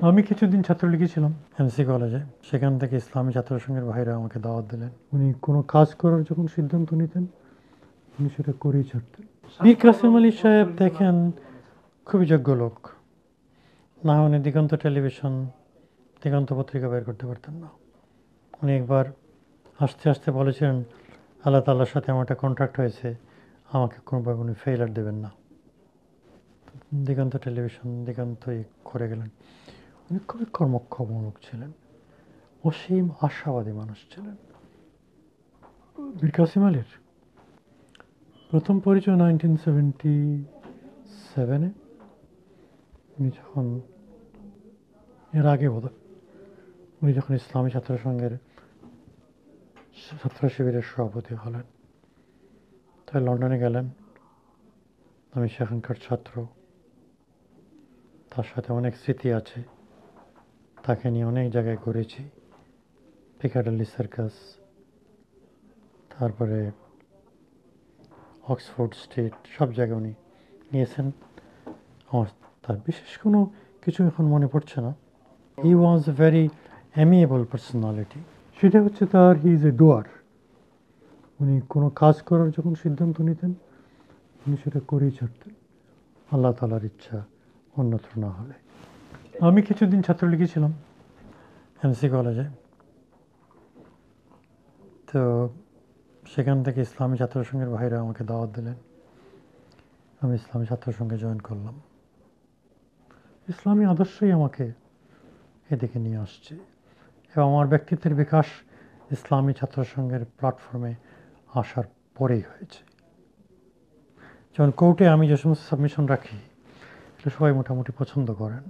আমি কিছুদিন ছাত্রলীগে ছিলাম এমসি কলেজে। সেখান থেকে ইসলামী ছাত্র সংঘের ভাইরা আমাকে দাওয়াত দিলেন। উনি কোনো কাজ করার যখন সিদ্ধান্ত নিতেন, উনি সেটা করেই ছাড়তেন। মীর কাসেম আলী সাহেব দেখেন খুবই যোগ্য লোক, না উনি দিগন্ত টেলিভিশন, দিগন্ত পত্রিকা বের করতে পারতেন না। উনি একবার আস্তে আস্তে বলেছিলেন, আল্লাহ তাল্লার সাথে আমার একটা কন্ট্রাক্ট হয়েছে, আমাকে কোনোভাবে উনি ফেইলার দেবেন না। দিগন্ত টেলিভিশন, দিগন্তই করে গেলেন। উনি খুবই কর্মক্ষম লোক ছিলেন, অসীম আশাবাদী মানুষ ছিলেন। মীর কাসেম আলীর প্রথম পরিচয় 1977-এ। উনি যখন, এর আগে বোধ হয়, উনি যখন ইসলামী ছাত্র সংঘের ছাত্র শিবিরের সভাপতি হলেন, তাই লন্ডনে গেলেন। আমি সেখানকার ছাত্র, তার সাথে অনেক স্মৃতি আছে। তাকে নিয়ে অনেক জায়গায় ঘুরেছি, পিকাডেলি সার্কাস, তারপরে অক্সফোর্ড স্ট্রিট, সব জায়গায় উনি নিয়েছেন। আমার তার বিশেষ কোনো কিছু এখন মনে পড়ছে না। হি ওয়াজ এ ভেরি অ্যামিয়েবল পার্সোনালিটি। সেটা হচ্ছে তার, হি ইজ এ ডুয়ার। উনি কোনো কাজ করার যখন সিদ্ধান্ত নিতেন, উনি সেটা করেই ছাড়তেন, আল্লাহ তালার ইচ্ছা অন্যত্র না হলে। আমি কিছুদিন ছাত্রলীগে ছিলাম এমসি কলেজে। তো সেখান থেকে ইসলামী ছাত্র সংঘের ভাইরা আমাকে দাওয়াত দিলেন। আমি ইসলামী ছাত্র সংঘে জয়েন করলাম। ইসলামী আদর্শই আমাকে এদিকে নিয়ে আসছে, এবং আমার ব্যক্তিত্বের বিকাশ ইসলামী ছাত্র সংঘের প্ল্যাটফর্মে আসার পরেই হয়েছে। যেমন কোর্টে আমি যে সমস্ত সাবমিশন রাখি, এটা সবাই মোটামুটি পছন্দ করেন,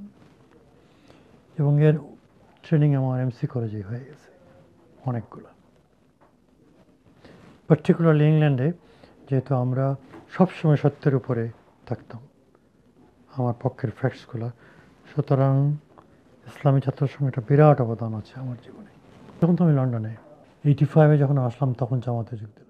এবং এর ট্রেনিং আমার এমসি কলেজেই হয়ে গেছে অনেকগুলো। পার্টিকুলারলি ইংল্যান্ডে, যেহেতু আমরা সবসময় সত্যের উপরে থাকতাম আমার পক্ষের ফ্যাক্টসগুলো, সুতরাং ইসলামী ছাত্র সংঘের একটা বিরাট অবদান আছে আমার জীবনে। তখন তো আমি লন্ডনে 85-এ যখন আসলাম, তখন জামাতে যোগ দিলাম।